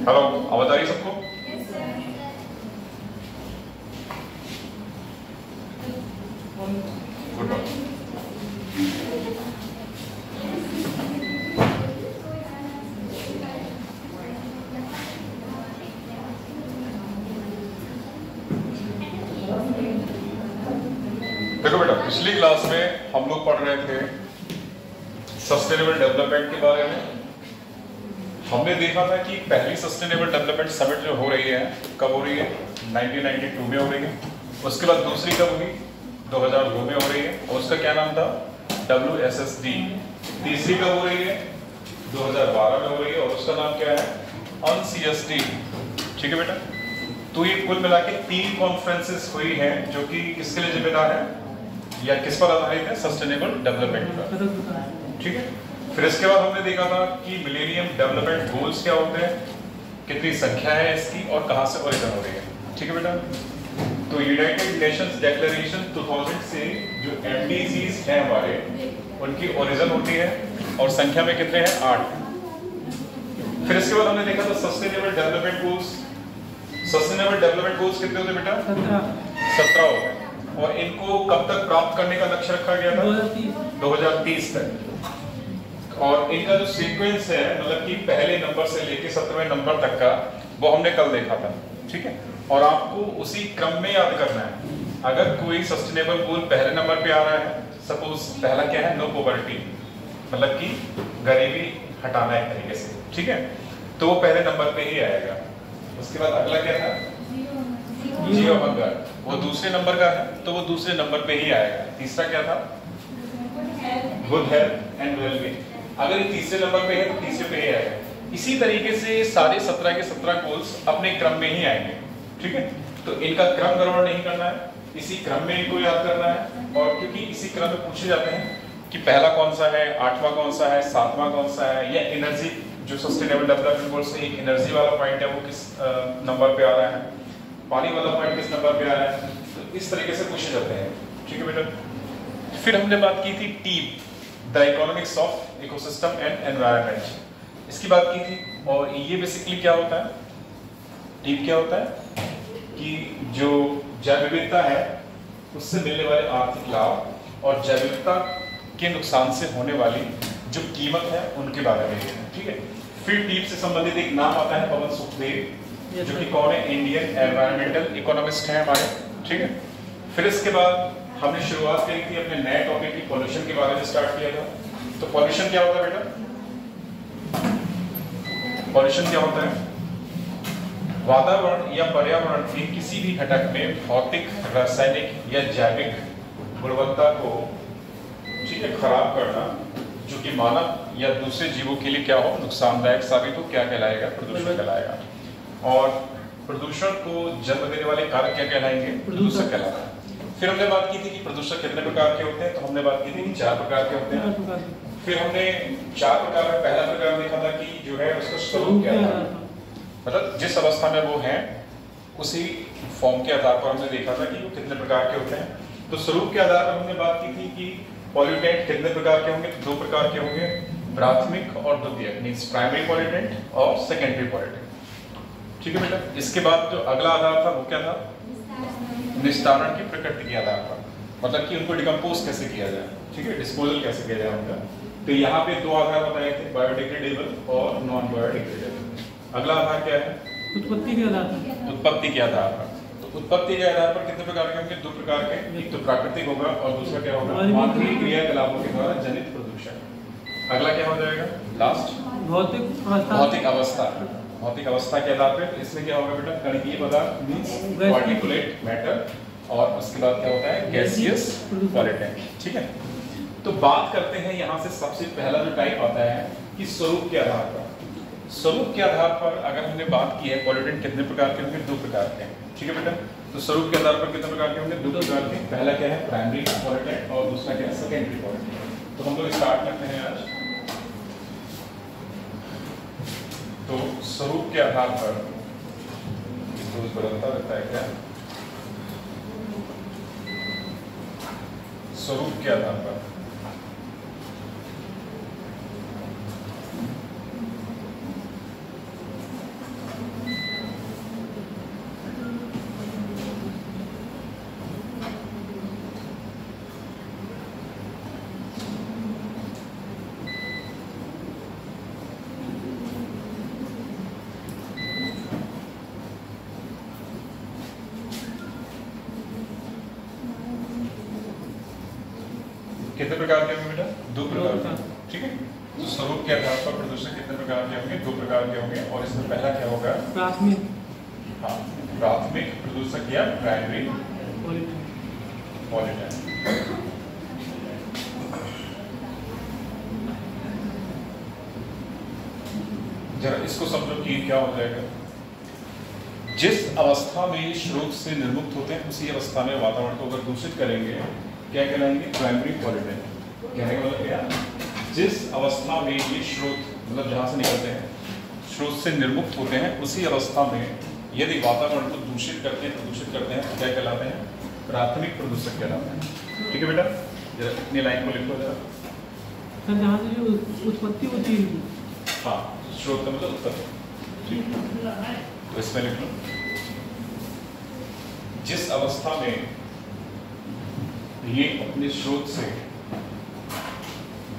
Hello, आवाज आ रही है सबको? Good morning. देखो बेटा, पिछली क्लास में हम लोग पढ़ रहे थे सस्टेनेबल डेवलपमेंट के बारे में। हमने देखा था कि पहली सस्टेनेबल डेवलपमेंट समिट जो हो रही है, कब हो रही है? 1992 में हो रही है। उसके बाद दूसरी कब हुई? 2002 में हो रही है, और उसका क्या नाम था? WSSD। तीसरी कब हो रही है? 2012 में हो रही है, और उसका नाम क्या है? UNCSD। ठीक है बेटा, तो ये कुल मिला के 3 कॉन्फ्रेंसेस हुई हैं जो कि किसके लिए जिम्मेदार है या किस पर आधारित है? सस्टेनेबल डेवलपमेंट पर। ठीक है, फिर इसके बाद हमने देखा था कि मिलेनियम डेवलपमेंट गोल्स क्या होते हैं, कितनी संख्या है इसकी और कहां से ओरिजिन हो रही है। ठीक है बेटा, तो यूनाइटेड नेशंस डिक्लेरेशन 2000 से जो MDGs हैं हमारे, उनकी ओरिजिन होती है और संख्या में कितने हैं? 8। फिर इसके बाद हमने देखा था sustainable development goals. Sustainable development goals कितने होते हैं बेटा? 17 होते हैं, और इनको कब तक प्राप्त करने का लक्ष्य रखा गया था? 2030 तक। और इनका जो सीक्वेंस है, मतलब कि पहले नंबर से लेके 17वें नंबर तक का, वो हमने कल देखा था। ठीक है, और आपको उसी क्रम में याद करना है। अगर कोई सस्टेनेबल गोल पहले नंबर पे आ रहा है, सपोज पहला क्या है? नो पॉवर्टी, मतलब कि गरीबी हटाना एक तरीके से। ठीक है, तो वो पहले नंबर पे ही आएगा। उसके बाद अगला क्या था? जीरो हंगर, वो दूसरे नंबर का है, तो वो दूसरे नंबर पे ही आएगा। तीसरा क्या था? गुड हेल्थ एंड वेलबींग, अगर ये तीसरे नंबर पे है तो तीसरे पे ही आएगा। इसी तरीके से सारे 17 के 17 गोल्स अपने क्रम में ही आएंगे। ठीक है, तो इनका क्रम गड़बड़ नहीं करना है, इसी क्रम में इनको याद करना है। और क्योंकि इसी क्रम में पूछे जाते हैं कि पहला कौन सा है, 8वां कौन सा है, 7वां कौन सा है, या एनर्जी, जो सस्टेनेबल डेवलपमेंट गोल्स में एक एनर्जी वाला पॉइंट है वो किस नंबर पे आ रहा है, पानी वाला पॉइंट किस नंबर पे आ रहा है, तो इस तरीके से पूछे जाते हैं। ठीक है बेटा, फिर हमने बात की थी TEEB, the economics of ecosystem and environment, इसकी बात की थी। और ये बेसिकली क्या होता है? टीप क्या होता है कि जो जैव विविधता है उससे मिलने वाले आर्थिक लाभ और जैव विविधता के नुकसान से होने वाली जो कीमत है उनके बारे में। ठीक है, फिर टीप से संबंधित एक नाम आता है पवन सुखदेव, जो कि कौन है? इंडियन एनवायरमेंटल इकोनॉमिस्ट हैं हमारे। ठीक है, फिर इसके बाद हमने शुरुआत करी थी अपने नए टॉपिक की, पॉल्यूशन के बारे में स्टार्ट किया था। तो पॉल्यूशन क्या होता है बेटा? पॉल्यूशन क्या होता है? वातावरण या पर्यावरण के किसी भी घटक में भौतिक, रासायनिक या जैविक गुणवत्ता को, ठीक है, खराब करना, जो कि मानव या दूसरे जीवों के लिए क्या हो? नुकसानदायक साबित हो, क्या कहलाएगा? प्रदूषण कहलाएगा। और प्रदूषण को जन्म देने वाले कारक क्या कहलाएंगे? प्रदूषक कहलाएगा। फिर हमने बात की थी कि प्रदूषक कितने प्रकार के होते हैं, तो हमने बात की थी कि 4 प्रकार के होते हैं। फिर हमने 4 प्रकार में पहला प्रकार देखा था कि जो है उसका स्वरूप क्या था, मतलब जिस अवस्था में वो है उसी फॉर्म के आधार पर हमने देखा था कि वो कितने प्रकार के होते हैं। तो स्वरूप के आधार पर हमने बात की थी कि पॉल्यूटेंट कितने प्रकार के होंगे? 2 प्रकार के होंगे, प्राथमिक और द्वितीयक, मींस प्राइमरी पॉल्यूटेंट और सेकेंडरी पॉल्यूटेंट। ठीक है बेटा, इसके बाद जो अगला आधार था वो क्या था? निस्तारण की प्रकृति के आधार पर, मतलब कि उनको डिकम्पोज कैसे किया जाए, ठीक है, डिस्पोजल कैसे किया जाए उनका। तो यहाँ पे 2 आधार बताए थे, बायोडिग्रेडेबल और नॉन बायोडिग्रेडेबल। अगला आधार क्या है? उत्पत्ति के आधार पर। उत्पत्ति के आधार पर। तो उत्पत्ति के आधार पर कितने प्रकार के होंगे? 2 प्रकार के, एक तो प्राकृतिक होगा और दूसरा क्या होगा? मानवीय क्रियाकलापों के द्वारा जनित प्रदूषण। अगला क्या हो जाएगा? लास्ट भौतिक अवस्था। भौतिक अवस्था के आधार पर इसमें क्या होगा बेटा? कणकीय पदार्थ मींस पार्टिकुलेट मैटर, और उसके बाद क्या होता है? Gaseous pollutant. ठीक है, तो बात करते हैं यहाँ से सबसे पहला जो टाइप आता है कि स्वरूप के आधार पर। स्वरूप के आधार पर अगर हमने बात की है पॉल्यूटेंट कितने प्रकार के होंगे? 2 प्रकार के। ठीक है बेटा, तो स्वरूप के आधार पर कितने प्रकार के होंगे? 2 प्रकार के। पहला क्या है? प्राइमरी पॉल्यूटेंट, और दूसरा क्या है? Secondary pollutant. तो हम लोग स्टार्ट करते हैं आज। तो स्वरूप के आधार पर रोज बदलता रहता है क्या? स्वरूप के आधार पर कितने प्रकार के होंगे बेटा? 2 प्रकार प्रकार। के, ठीक है। तो स्वरूप के आधार पर प्रदूषक कितने प्रकार के होंगे? 2 प्रकार के होंगे। और इसमें पहला क्या होगा? प्राथमिक हाँ, प्राथमिक प्रदूषक या प्राइमरी पॉल्यूटेंट। पॉल्यूटेंट। जरा इसको समझो कि क्या हो जाएगा। जिस अवस्था में ये स्रोत से निर्मुक्त होते हैं उसी अवस्था में वातावरण को अगर दूषित करेंगे क्या कहलाएंगे? Primary pollutant. कहने का मतलब क्या? जिस अवस्था में ये स्रोत मतलब जहां से निकलते हैं स्रोत से निर्मुक्त होते हैं उसी अवस्था में यदि वातावरण को दूषित करते हैं प्रदूषित करते हैं तो क्या कहलाते हैं? प्राथमिक प्रदूषक कहलाते हैं। ठीक है बेटा, जरा इतनी लाइन को लिखो जरा। सर जहाँ से जो उत्पत्ति होती है, हाँ, स्रोत का मतलब उत्पत्ति। ठीक है, तो इसमें लिख लो जिस अवस्था में ये अपने स्रोत से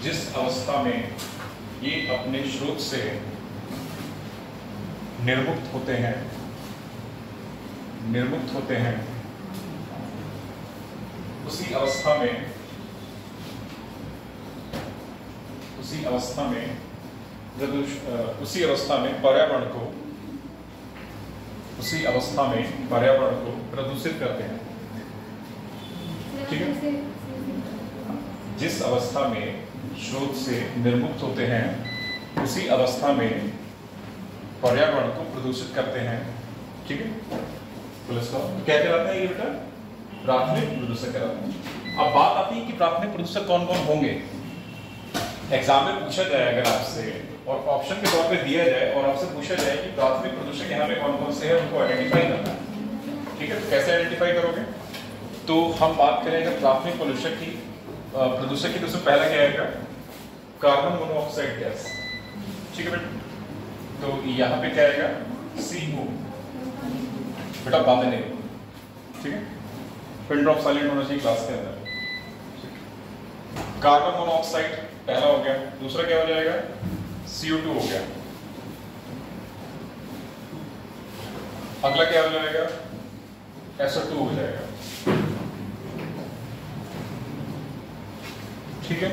जिस अवस्था में ये अपने स्रोत से निर्मुक्त होते हैं उसी अवस्था में पर्यावरण को प्रदूषित करते हैं। ठीक है, जिस अवस्था में स्रोत से निर्मुक्त होते हैं उसी अवस्था में पर्यावरण को प्रदूषित करते हैं। ठीक है, तो क्या कहलाता है ये बेटा? प्राथमिक प्रदूषक कहलाता है। अब बात आती है कि प्राथमिक प्रदूषक कौन कौन होंगे। एग्जाम में पूछा जाए अगर आपसे और ऑप्शन के तौर पे दिया जाए और आपसे पूछा जाए कि प्राथमिक प्रदूषक यहाँ पे कौन कौन से हैं उनको आइडेंटिफाई करना है। ठीक है, तो कैसे आइडेंटिफाई करोगे? तो हम बात करेंगे प्राथमिक प्रदूषक की तो उसमें पहला क्या आएगा? Carbon monoxide gas. ठीक है बेटा, तो यहाँ पे क्या आएगा? CO। बेटा बातें नहीं, ठीक है, पिन ड्रॉप साइलेंट होना चाहिए क्लास के अंदर। कार्बन मोनोऑक्साइड पहला हो गया। दूसरा क्या हो जाएगा? CO2 हो गया। अगला क्या हो जाएगा? SO2 हो जाएगा। ठीक है,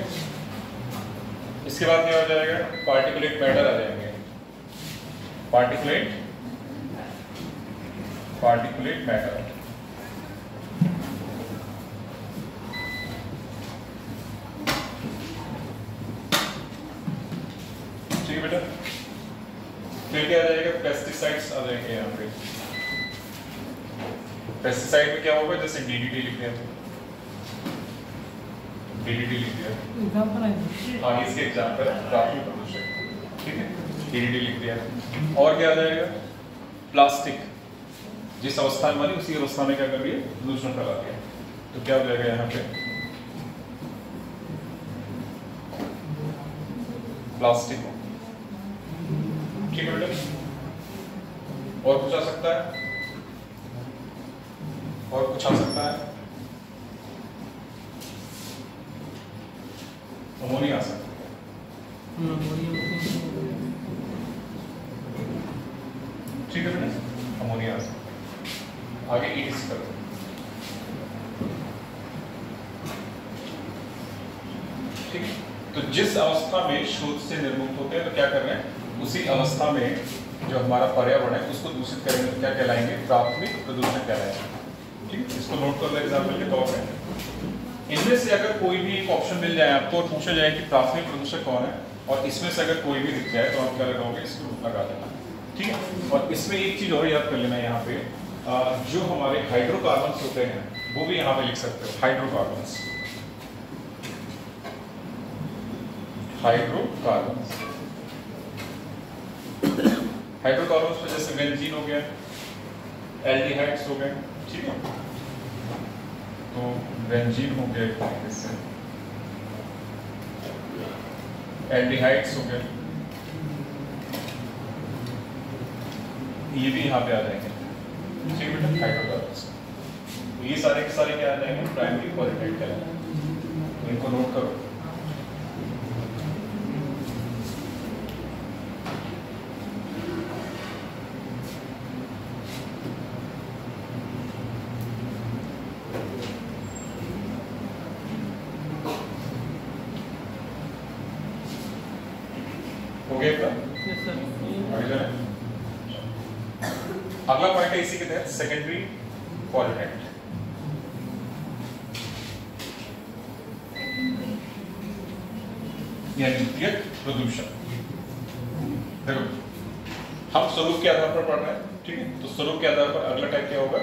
इसके बाद क्या हो जाएगा? पार्टिकुलेट मैटर आ जाएंगे। Particulate matter. ठीक है बेटा, फिर क्या आ जाएगा? पेस्टिसाइड्स आ जाएंगे यहाँ पे। पेस्टिसाइड में क्या होगा? जैसे DDT लिख दिया, DDT लिख दिया। एग्जाम्पल है। हाँ, इसके एग्जाम्पल प्राथमिक प्रदूषक। ठीक है, DDT लिख दिया। और क्या आ जाएगा? प्लास्टिक। जिस अवस्था में बनी उसी अवस्था में क्या कर रही है? प्रदूषण फैला दिया। तो क्या हो जाएगा यहाँ पे? प्लास्टिक। ठीक है बेटा, और कुछ आ सकता है? और कुछ आ सकता है? अमोनिया आ सकता है। ठीक है बेटा, अमोनिया आ सकता है। आगे ETC करते हैं। ठीक है, तो जिस अवस्था में स्रोत से निर्मुक्त होते हैं तो क्या कर रहे हैं? उसी अवस्था में जो हमारा पर्यावरण है उसको दूषित करेंगे तो क्या कहलाएंगे? प्राथमिक प्रदूषक कहलाएंगे। ठीक है, इसको नोट कर लो एग्जाम्पल के तौर पे। इनमें से अगर कोई भी एक ऑप्शन मिल जाए आपको और पूछा जाए कि प्राथमिक प्रदूषक कौन है और इसमें से अगर कोई भी दिख जाए तो आप क्या लगाओगे? इसको लगा देना। ठीक है, और इसमें एक चीज और याद कर लेना, यहाँ पे जो हमारे हाइड्रोकार्बन्स होते हैं वो भी यहाँ पे लिख सकते हो। हाइड्रोकार्बन्स में जैसे बेंजीन हो गया, एल्डिहाइड्स हो गए। ठीक है, तो बेंजीन हो गया एक तरीके से, एल्डिहाइड्स हो गए, ये भी यहाँ पे आ जाएंगे। ठीक है बेटा, हाइड्रोकार्बन्स ये सारे के सारे क्या आ जाएंगे? प्राइमरी पॉल्यूटेंट कहलाएंगे। इनको नोट करो। हो गया इतना? Yes sir. आगे चलें। अगला पॉइंट है इसी के तहत सेकेंडरी पॉल्यूटेंट। यानी द्वितीयक प्रदूषक। देखो हम स्वरूप के आधार पर पढ़ रहे हैं, ठीक है? तो स्वरूप के आधार पर अगला टाइप क्या होगा?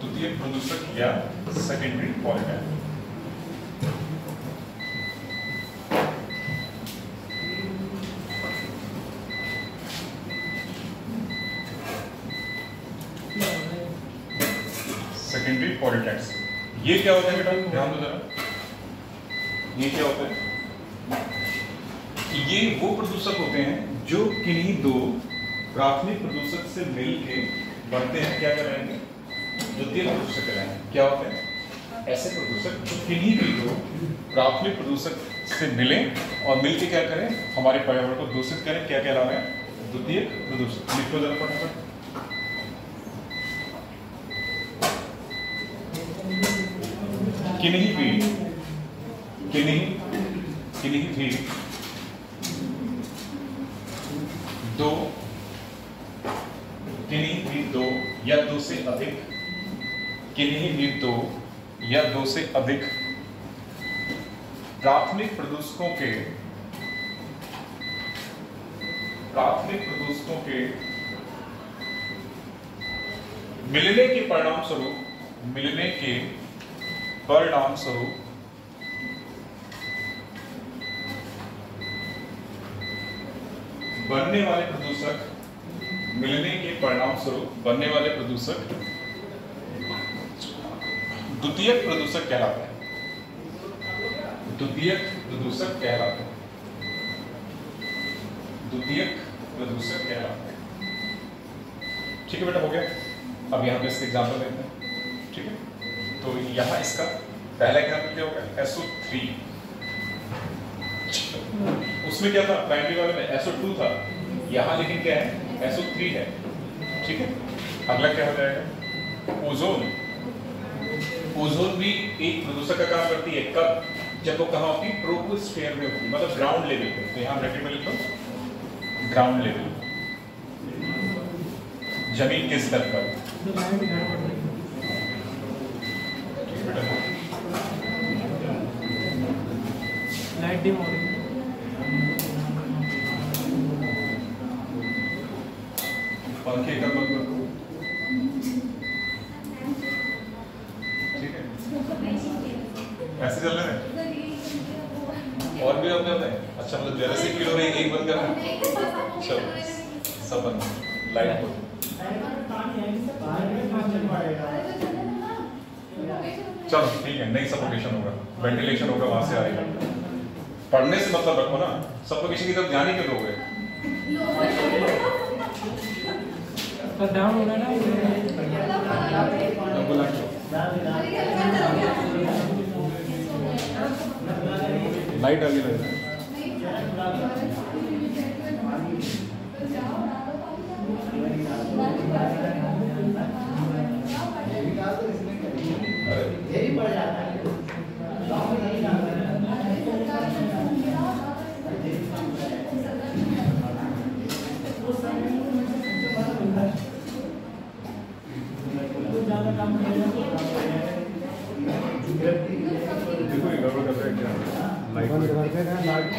द्वितीयक प्रदूषक या सेकेंडरी पॉल्यूटेंट। सेकेंडरी पॉल्यूटेंट्स ये क्या होता है बेटा? ध्यान दो जरा, ये क्या होता है? ये वो प्रदूषक होते हैं जो किन्हीं दो प्राथमिक प्रदूषक से मिलके बनते हैं, क्या कराएंगे? द्वितीय प्रदूषक कराएंगे। क्या होते हैं? ऐसे प्रदूषक जो किन्हीं भी दो प्राथमिक प्रदूषक से मिलें और मिलके क्या करें? हमारे पर्यावरण को दूषित करें। क्या कह रहा है? द्वितीय प्रदूषक। लिखो जरा फटाफट। किन्हीं भी दो या दो से अधिक प्राथमिक प्रदूषकों के मिलने के परिणाम स्वरूप बनने वाले प्रदूषक द्वितीयक प्रदूषक कहलाते हैं। ठीक है बेटा, हो गया। अब यहाँ पे इसका एग्जाम्पल देखते हैं, ठीक है? तो यहाँ इसका पहला एग्जाम्पल क्या होगा? SO3। उसमें क्या था? प्राइमरी वाले में SO2 था, यहाँ लेकिन क्या है? SO3 है, ठीक है? अगला क्या हो जाएगा? ओजोन भी एक प्रदूषक का काम करती है। कब? जब वो कहाँ होती है? ट्रोपोस्फेयर में होती है, मतलब ग्राउंड लेवल पे। तो यहाँ ब्रैकेट में लिखो ग्राउंड लेवल, जमीन के स्तर पर। लाइट डिम हो रही है। पंखे का बंद कर दो, ठीक है? ऐसे चल रहे हैं और भी अपने अपने। अच्छा, मतलब जरा से फील हो रही है, एक बंद करना। चलो सब बंद, लाइट हो। चलो ठीक है, नहीं सफोकेशन होगा, वेंटिलेशन होगा, वहां से आएगा। पढ़ने से मतलब रखो ना, सफोकेशन की तरफ ध्यान ही क्यों दोगे? डाउन होना ना, लाइट आगे लग रहा है। देखो ये गड़बड़ कर रहा है क्या? लाइट